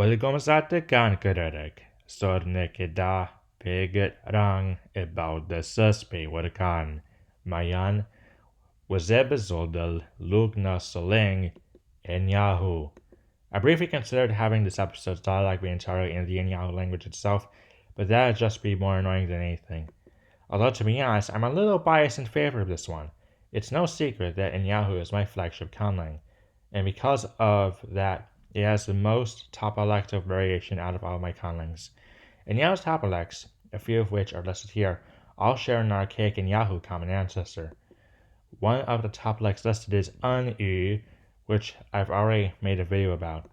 Olgomzatikan Critic, Sornikida, Pigit Rang, about the suspe Warkan, Mayan, Wazebazodal, Lugna Soleng, Enyahu. I briefly considered having this episode's dialogue be entirely in the Enyahu language itself, but that would just be more annoying than anything. Although, to be honest, I'm a little biased in favor of this one. It's no secret that Enyahu is my flagship conlang, and because of that, it has the most topolectal variation out of all my conlangs. Enyahu's topolects, a few of which are listed here, all share an archaic Enyahu common ancestor. One of the topolects listed is Ên²ü², which I've already made a video about.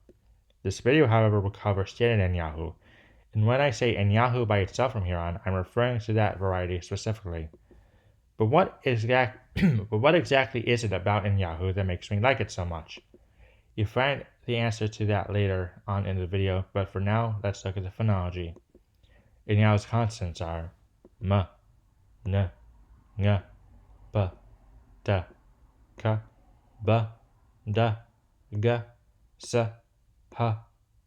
This video, however, will cover standard Enyahu, and when I say Enyahu by itself from here on, I'm referring to that variety specifically. But what exactly is it about Enyahu that makes me like it so much? You find the answer to that later on in the video, but for now, let's look at the phonology. Enyahu's consonants are m, n, ng, b, d, k, b, d, g, s, h,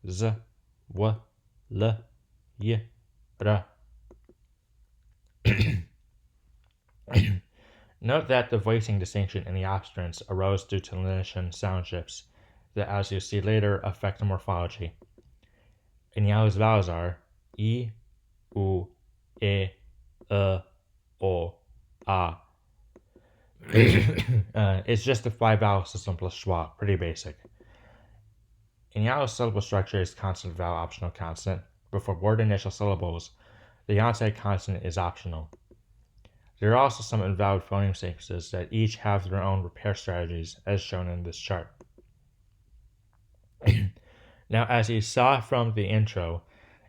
z, w, l, y, r. Note that the voicing distinction in the obstruents arose due to Latin sound shifts that, as you see later, affect the morphology. Enyahu's vowels are I, U, E, O, A. It's just a 5-vowel system plus schwa, pretty basic. Enyahu's syllable structure is consonant vowel optional consonant, but for word initial syllables, the onside consonant is optional. There are also some invalid phoneme sequences that each have their own repair strategies, as shown in this chart. Now, as you saw from the intro,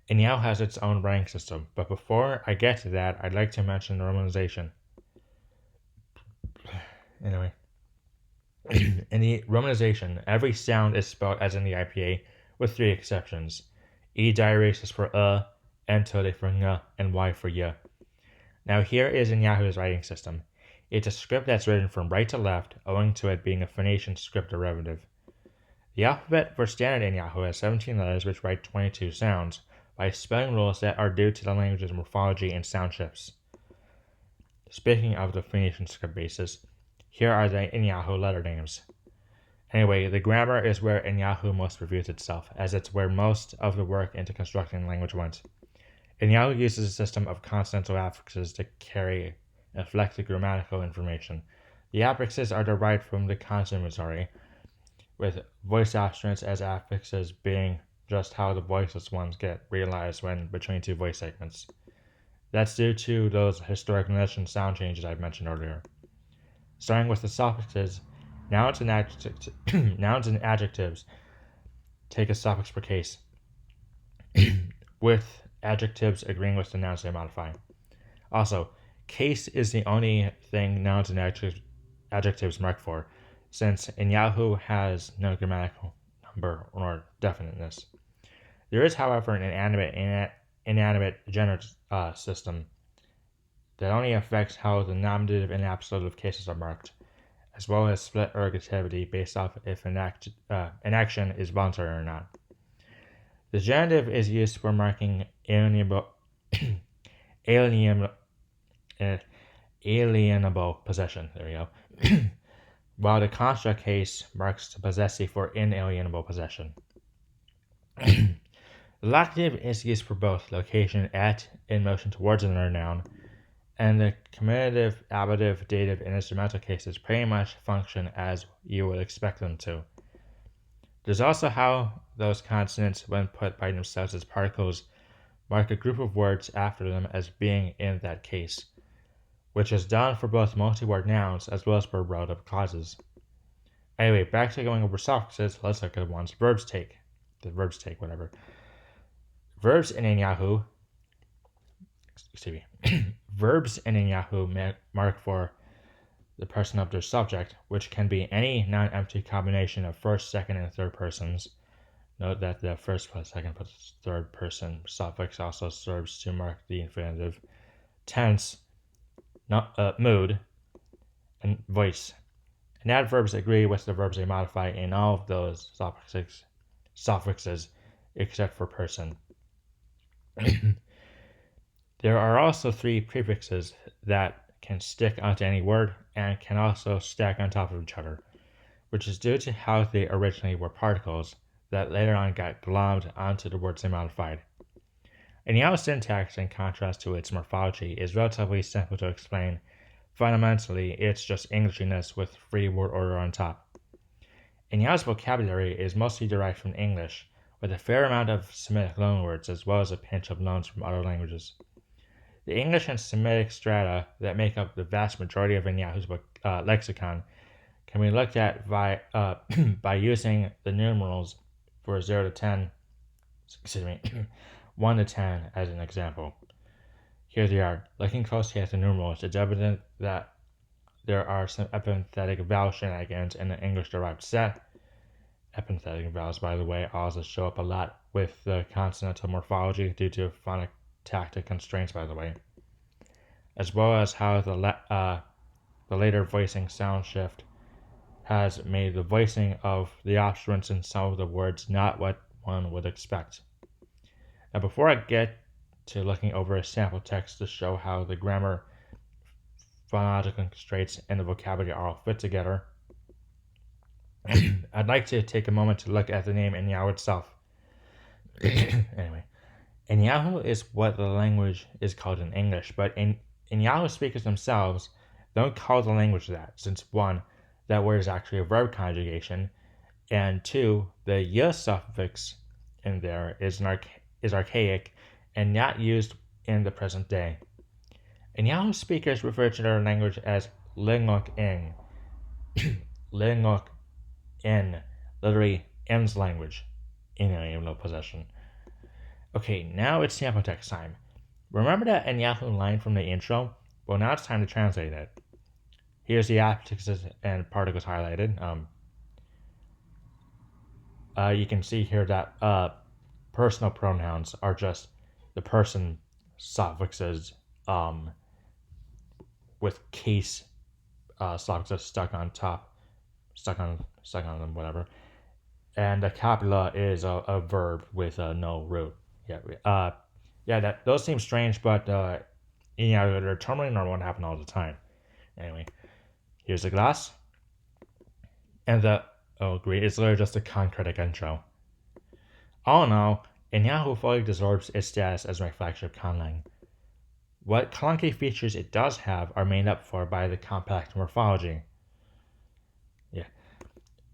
Enyahu has its own writing system, but before I get to that, I'd like to mention romanization. Anyway, in the romanization, every sound is spelled as in the IPA, with 3 exceptions. E diaresis for N tilde for ng, and Y for y. Now here is Enyahu's writing system. It's a script that's written from right to left, owing to it being a phonation script derivative. The alphabet for standard Enyahu has 17 letters which write 22 sounds, by spelling rules that are due to the language's morphology and sound shifts. Speaking of the phonation script basis, here are the Enyahu letter names. Anyway, the grammar is where Enyahu most reviews itself, as it's where most of the work into constructing the language went. Enyahu uses a system of consonantal affixes to carry and reflect the grammatical information. The affixes are derived from the consonantary, with voice obstruents as affixes being just how the voiceless ones get realized when between 2 voice segments. That's due to those historic Latin sound changes I mentioned earlier. Starting with the suffixes, nouns and adjectives take a suffix per case, with adjectives agreeing with the nouns they modify. Also, case is the only thing nouns and adjectives mark for, since Enyahu has no grammatical number or definiteness. There is, however, an inanimate gender system that only affects how the nominative and absolutive cases are marked, as well as split ergativity based off if an action is voluntary or not. The genitive is used for marking alienable possession. There we go. While the construct case marks the possessive for inalienable possession. The locative is used for both location at, in motion towards another noun, and the commutative, ablative, dative, and instrumental cases pretty much function as you would expect them to. There's also how those consonants, when put by themselves as particles, mark a group of words after them as being in that case, which is done for both multi-word nouns as well as for relative clauses. Anyway, back to going over suffixes, let's look at the ones verbs take. Verbs in Enyahu mark for the person of their subject, which can be any non-empty combination of first, second, and third persons. Note that the first plus second plus third person suffix also serves to mark the infinitive, tense, mood, and voice. And adverbs agree with the verbs they modify in all of those suffixes, except for person. There are also 3 prefixes that can stick onto any word and can also stack on top of each other, which is due to how they originally were particles that later on got glommed onto the words they modified. Enyahu's syntax, in contrast to its morphology, is relatively simple to explain. Fundamentally, it's just Englishiness with free word order on top. Enyahu's vocabulary is mostly derived from English, with a fair amount of Semitic loanwords as well as a pinch of loans from other languages. The English and Semitic strata that make up the vast majority of Enyahu's lexicon can be looked at by using the numerals for 0 to 10, 1 to 10 as an example. Here they are. Looking closely at the numerals, it's evident that there are some epenthetic vowel shenanigans in the English-derived set. Epenthetic vowels, by the way, also show up a lot with the consonantal morphology due to phonotactic constraints, by the way, as well as how the later voicing sound shift has made the voicing of the obstruents in some of the words not what one would expect. Now, before I get to looking over a sample text to show how the grammar, phonological constraints, and the vocabulary all fit together, I'd like to take a moment to look at the name Enyahu itself. Anyway, Enyahu is what the language is called in English, but Enyahu speakers themselves don't call the language that, since 1, that word is actually a verb conjugation, and 2, the y suffix in there is archaic and not used in the present day. Enyahu speakers refer to their language as Lingok-ing. Lingok-in, literally N's language, inalienable possession. Okay, now it's sample text time. Remember that Enyahu line from the intro? Well, now it's time to translate it. Here's the affixes and particles highlighted. You can see here that personal pronouns are just the person suffixes with case suffixes stuck on top, stuck on them, whatever. And the copula is a verb with no root. Those seem strange, but they're totally normal and happen all the time. Anyway, here's the glass, and great, it's literally just a Critic intro. All in all, Enyahu fully deserves its status as my flagship conlang. What clunky features it does have are made up for by the compact morphology.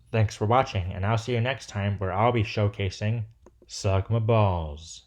Thanks for watching, and I'll see you next time where I'll be showcasing Suck My Balls.